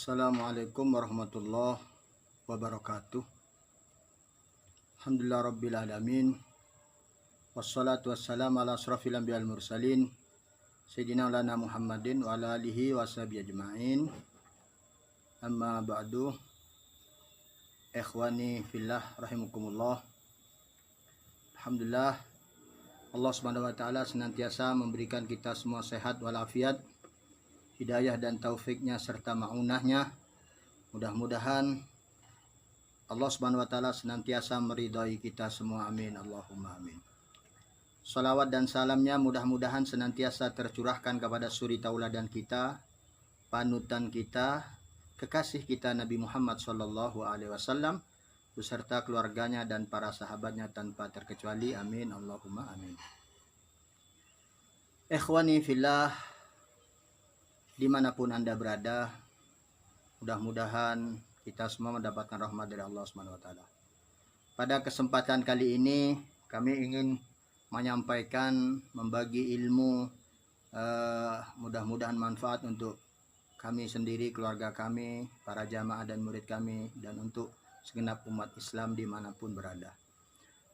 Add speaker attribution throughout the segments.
Speaker 1: Assalamualaikum warahmatullahi wabarakatuh. Alhamdulillah rabbil alamin. Wassalatu wassalamu ala asrafil anbiya'il mursalin sayyidina lana Muhammadin wa ala alihi washabihi ajma'in. Amma ba'du. Ikhwani fillah rahimakumullah. Alhamdulillah Allah Subhanahu wa taala senantiasa memberikan kita semua sehat walafiat, hidayah dan taufiknya serta ma'unahnya. Mudah-mudahan Allah Subhanahu wa taala senantiasa meridhai kita semua, amin Allahumma amin. Salawat dan salamnya mudah-mudahan senantiasa tercurahkan kepada suri tauladan kita, panutan kita, kekasih kita Nabi Muhammad sallallahu alaihi wasallam beserta keluarganya dan para sahabatnya tanpa terkecuali, amin Allahumma amin. Ikhwani fillah, dimanapun Anda berada, mudah-mudahan kita semua mendapatkan rahmat dari Allah Subhanahu wa taala. Pada kesempatan kali ini kami ingin menyampaikan, membagi ilmu, mudah-mudahan manfaat untuk kami sendiri, keluarga kami, para jamaah dan murid kami, dan untuk segenap umat Islam dimanapun berada.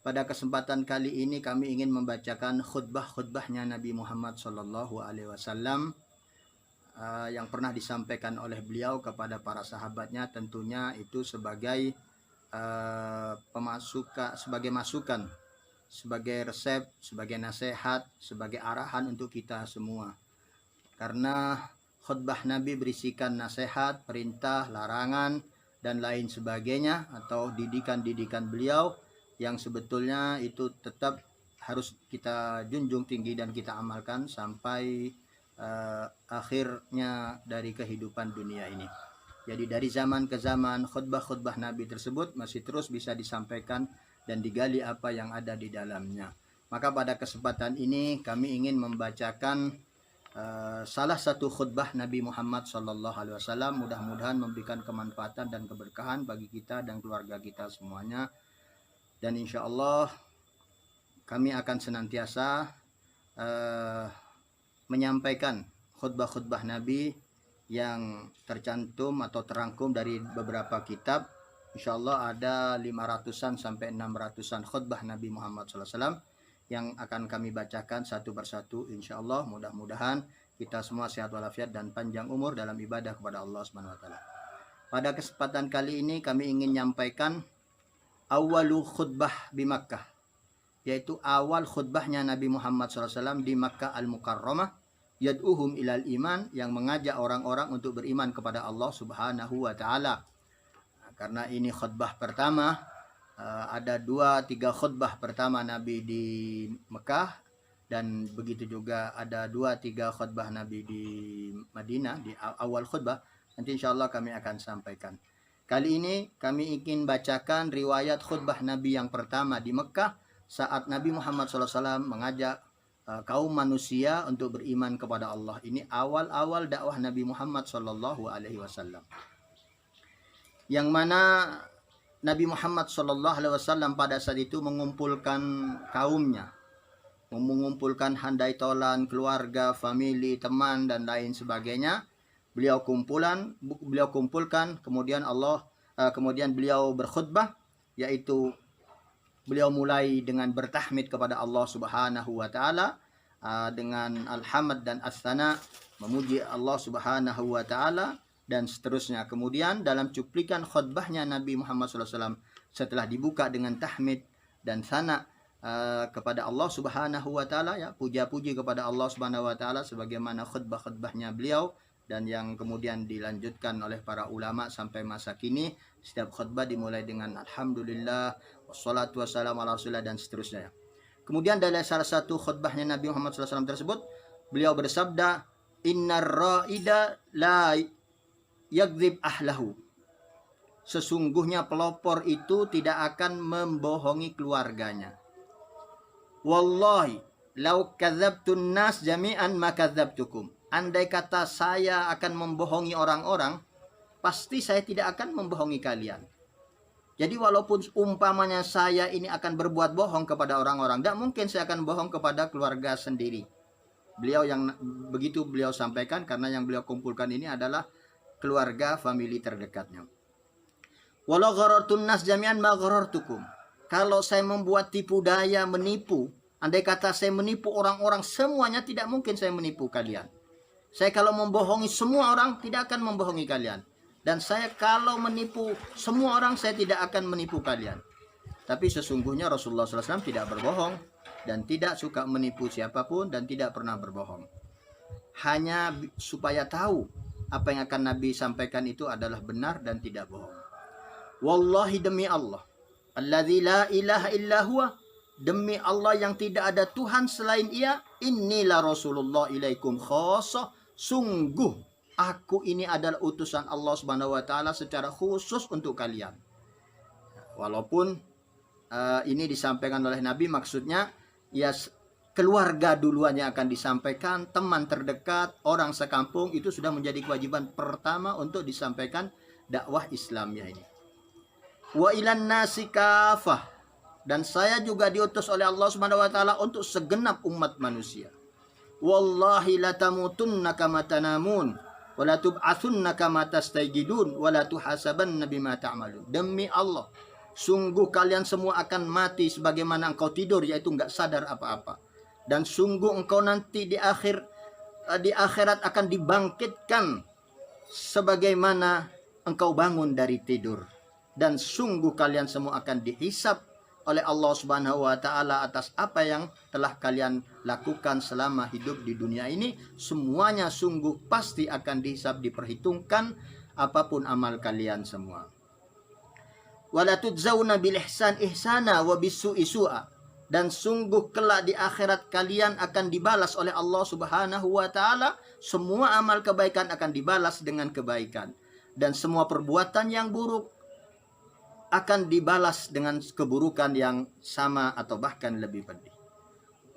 Speaker 1: Pada kesempatan kali ini kami ingin membacakan khutbah-khutbahnya Nabi Muhammad SAW yang pernah disampaikan oleh beliau kepada para sahabatnya, tentunya itu sebagai sebagai masukan, sebagai resep, sebagai nasihat, sebagai arahan untuk kita semua. Karena khutbah Nabi berisikan nasihat, perintah, larangan, dan lain sebagainya, atau didikan-didikan beliau yang sebetulnya itu tetap harus kita junjung tinggi dan kita amalkan sampai akhirnya dari kehidupan dunia ini. Jadi dari zaman ke zaman khutbah-khutbah Nabi tersebut masih terus bisa disampaikan dan digali apa yang ada di dalamnya. Maka pada kesempatan ini kami ingin membacakan salah satu khutbah Nabi Muhammad SAW. Mudah-mudahan memberikan kemanfaatan dan keberkahan bagi kita dan keluarga kita semuanya. Dan insya Allah kami akan senantiasa menyampaikan khutbah-khutbah Nabi yang tercantum atau terangkum dari beberapa kitab. Insya Allah ada 500-an sampai 600-an khutbah Nabi Muhammad SAW yang akan kami bacakan satu persatu. Insya Allah mudah-mudahan kita semua sehat walafiat dan panjang umur dalam ibadah kepada Allah Subhanahu wa taala. Pada kesempatan kali ini kami ingin menyampaikan awalu khutbah di Makkah, yaitu awal khutbahnya Nabi Muhammad SAW di Makkah Al-Mukarramah, yad'uhum ilal iman, yang mengajak orang-orang untuk beriman kepada Allah Subhanahu wa taala. Karena ini khutbah pertama, ada 2-3 khutbah pertama Nabi di Mekah, dan begitu juga ada 2-3 khutbah Nabi di Madinah di awal khutbah. Nanti insya Allah kami akan sampaikan. Kali ini kami ingin bacakan riwayat khutbah Nabi yang pertama di Mekah saat Nabi Muhammad SAW mengajak kaum manusia untuk beriman kepada Allah. Ini awal-awal dakwah Nabi Muhammad SAW, yang mana Nabi Muhammad SAW pada saat itu mengumpulkan kaumnya, mengumpulkan handai tolan, keluarga, famili, teman, dan lain sebagainya. Beliau kumpulkan, kemudian beliau berkhutbah, yaitu beliau mulai dengan bertahmid kepada Allah Subhanahu wa taala, dengan alhamd dan as-sana, memuji Allah Subhanahu wa taala, dan seterusnya. Kemudian dalam cuplikan khutbahnya Nabi Muhammad SAW setelah dibuka dengan tahmid dan sana kepada Allah Subhanahu wa taala, ya, puja-puji kepada Allah Subhanahu wa taala sebagaimana khutbah-khutbahnya beliau dan yang kemudian dilanjutkan oleh para ulama sampai masa kini. Setiap khutbah dimulai dengan alhamdulillah, wassalatu wassalamu ala rasulillah, dan seterusnya. Kemudian dari salah satu khutbahnya Nabi Muhammad SAW tersebut, beliau bersabda, innar ra'ida la yagdzib ahlahu, sesungguhnya pelopor itu tidak akan membohongi keluarganya. Wallahi lau kadzabtun nas jami'an makadzabtukum, andai kata saya akan membohongi orang-orang, pasti saya tidak akan membohongi kalian. Jadi walaupun umpamanya saya ini akan berbuat bohong kepada orang-orang, tidak mungkin saya akan bohong kepada keluarga sendiri. Beliau yang begitu beliau sampaikan, karena yang beliau kumpulkan ini adalah keluarga, famili terdekatnya. Walau gharartun nas jami'an ma gharartukum. Kalau saya membuat tipu daya, menipu, andai kata saya menipu orang-orang semuanya, tidak mungkin saya menipu kalian. Saya kalau membohongi semua orang, tidak akan membohongi kalian. Dan saya kalau menipu semua orang, saya tidak akan menipu kalian. Tapi sesungguhnya Rasulullah SAW tidak berbohong dan tidak suka menipu siapapun dan tidak pernah berbohong. Hanya supaya tahu apa yang akan Nabi sampaikan itu adalah benar dan tidak bohong. Wallahi, demi Allah, alladzi la ilaha illa huwa, demi Allah yang tidak ada Tuhan selain Ia, inilah Rasulullah ilaikum khosoh, sungguh aku ini adalah utusan Allah Subhanahu wa taala secara khusus untuk kalian. Walaupun ini disampaikan oleh Nabi, maksudnya ya keluarga duluan yang akan disampaikan, teman terdekat, orang sekampung, itu sudah menjadi kewajiban pertama untuk disampaikan dakwah Islamnya ini. Wa ilan nasi kafah, dan saya juga diutus oleh Allah Subhanahu wa taala untuk segenap umat manusia. Wallahi la tamutunna kama tanamun wa la tub'atsunna kama tastaygidun wa la tuhasabanna bima ta'malun. Demi Allah, sungguh kalian semua akan mati sebagaimana engkau tidur, yaitu enggak sadar apa-apa. Dan sungguh engkau nanti di akhirat akan dibangkitkan sebagaimana engkau bangun dari tidur. Dan sungguh kalian semua akan dihisab oleh Allah Subhanahu wa taala atas apa yang telah kalian lakukan selama hidup di dunia ini. Semuanya sungguh pasti akan dihisab, diperhitungkan apapun amal kalian semua. Wala tudzawna bil ihsan ihsana wa bisu'i su'a, dan sungguh kelak di akhirat kalian akan dibalas oleh Allah Subhanahu wa taala. Semua amal kebaikan akan dibalas dengan kebaikan, dan semua perbuatan yang buruk akan dibalas dengan keburukan yang sama atau bahkan lebih pedih.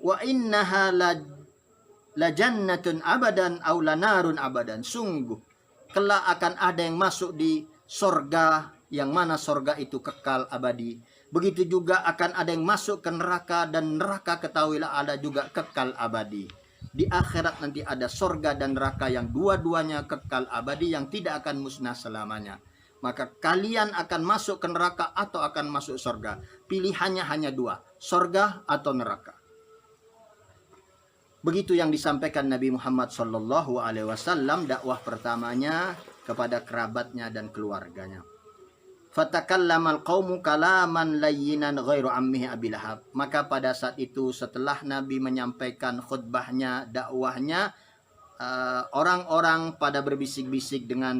Speaker 1: Wa innaha la jannatun abadan aw lanarun abadan. Sungguh kelak akan ada yang masuk di sorga, yang mana sorga itu kekal abadi. Begitu juga akan ada yang masuk ke neraka, dan neraka ketahuilah ada juga kekal abadi. Di akhirat nanti ada sorga dan neraka yang dua-duanya kekal abadi, yang tidak akan musnah selamanya. Maka kalian akan masuk ke neraka atau akan masuk sorga. Pilihannya hanya dua, sorga atau neraka. Begitu yang disampaikan Nabi Muhammad SAW, dakwah pertamanya kepada kerabatnya dan keluarganya. Fatakallamal qaumu kalaman layyinan ghairu ammihi Abi Lahab. Maka pada saat itu, setelah Nabi menyampaikan khutbahnya, dakwahnya, orang-orang pada berbisik-bisik dengan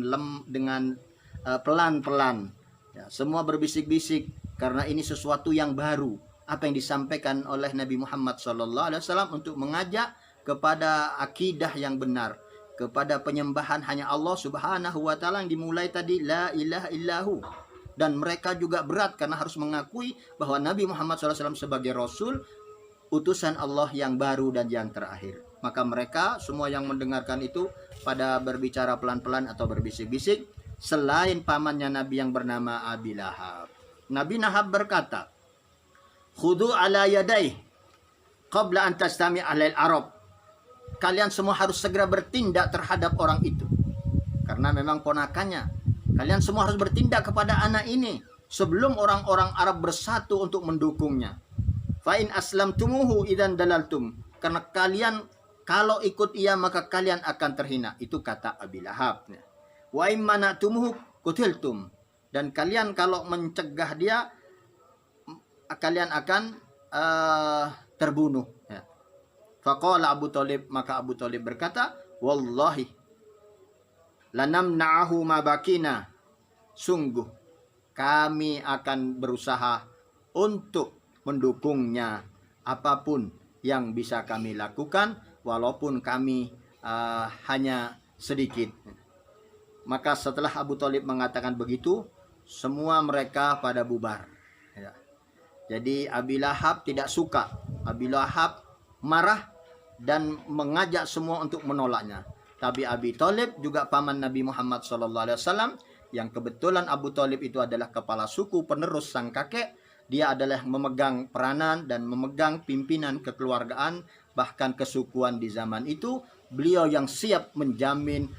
Speaker 1: pelan-pelan. Ya, semua berbisik-bisik karena ini sesuatu yang baru. Apa yang disampaikan oleh Nabi Muhammad SAW untuk mengajak kepada akidah yang benar, kepada penyembahan hanya Allah Subhanahu wa taala yang dimulai tadi la ilaha illahu. Dan mereka juga berat karena harus mengakui bahwa Nabi Muhammad SAW sebagai Rasul, utusan Allah yang baru dan yang terakhir. Maka mereka semua yang mendengarkan itu pada berbicara pelan-pelan atau berbisik-bisik, selain pamannya Nabi yang bernama Abi Lahab. Nabi Lahab berkata, "Khudu ala yadai qabla an tastami' alail Arab." Kalian semua harus segera bertindak terhadap orang itu, karena memang ponakannya. Kalian semua harus bertindak kepada anak ini sebelum orang-orang Arab bersatu untuk mendukungnya. Fa in aslamtumuhu idzan dalaltum. Karena kalian kalau ikut ia maka kalian akan terhina. Itu kata Abi Lahab. Wa imana tumuhu kutiltum, dan kalian kalau mencegah dia kalian akan terbunuh. Ya. Faqala Abu Thalib, maka Abu Thalib berkata, wallahi lanamna'ahu ma bakina, sungguh kami akan berusaha untuk mendukungnya apapun yang bisa kami lakukan, walaupun kami hanya sedikit. Maka setelah Abu Thalib mengatakan begitu, semua mereka pada bubar. Ya. Jadi Abi Lahab tidak suka. Abi Lahab marah dan mengajak semua untuk menolaknya. Tapi Abi Thalib juga paman Nabi Muhammad SAW, yang kebetulan Abu Thalib itu adalah kepala suku penerus sang kakek. Dia adalah memegang peranan dan memegang pimpinan kekeluargaan, bahkan kesukuan di zaman itu. Beliau yang siap menjamin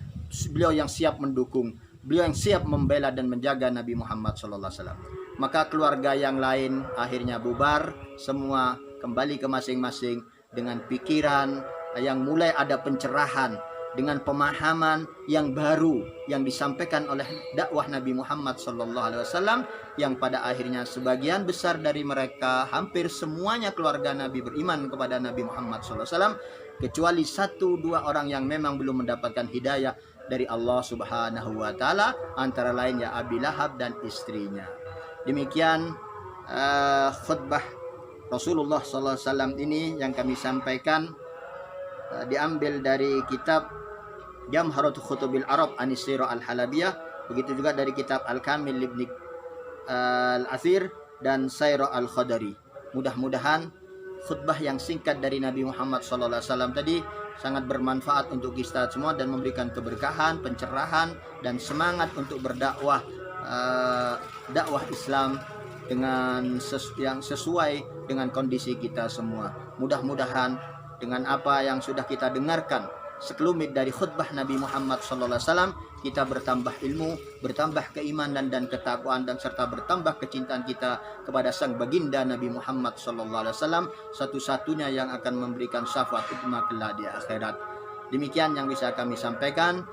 Speaker 1: beliau yang siap mendukung, beliau yang siap membela dan menjaga Nabi Muhammad SAW. Maka keluarga yang lain akhirnya bubar, semua kembali ke masing-masing dengan pikiran yang mulai ada pencerahan, dengan pemahaman yang baru yang disampaikan oleh dakwah Nabi Muhammad SAW, yang pada akhirnya sebagian besar dari mereka, hampir semuanya keluarga Nabi beriman kepada Nabi Muhammad SAW, kecuali 1-2 orang yang memang belum mendapatkan hidayah dari Allah Subhanahu wa Ta'ala, antara lain ya Abi Lahab dan istrinya. Demikian khutbah Rasulullah SAW ini yang kami sampaikan, diambil dari kitab Jamharatu Khutubil Arab Anisirah Al-Halabiyah, begitu juga dari kitab Al-Kamil Ibn Al-Athir dan Sairah Al-Khadari. Mudah-mudahan khutbah yang singkat dari Nabi Muhammad SAW tadi sangat bermanfaat untuk kita semua dan memberikan keberkahan, pencerahan, dan semangat untuk berdakwah, dakwah Islam dengan yang sesuai dengan kondisi kita semua. Mudah-mudahan dengan apa yang sudah kita dengarkan sekelumit dari khutbah Nabi Muhammad SAW, kita bertambah ilmu, bertambah keimanan dan ketakwaan, dan serta bertambah kecintaan kita kepada sang baginda Nabi Muhammad SAW, satu-satunya yang akan memberikan syafaat umat kelak di akhirat. Demikian yang bisa kami sampaikan.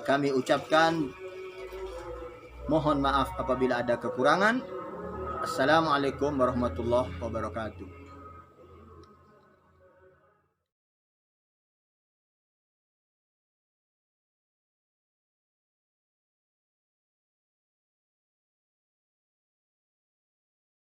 Speaker 1: Kami ucapkan mohon maaf apabila ada kekurangan. Assalamualaikum warahmatullahi wabarakatuh.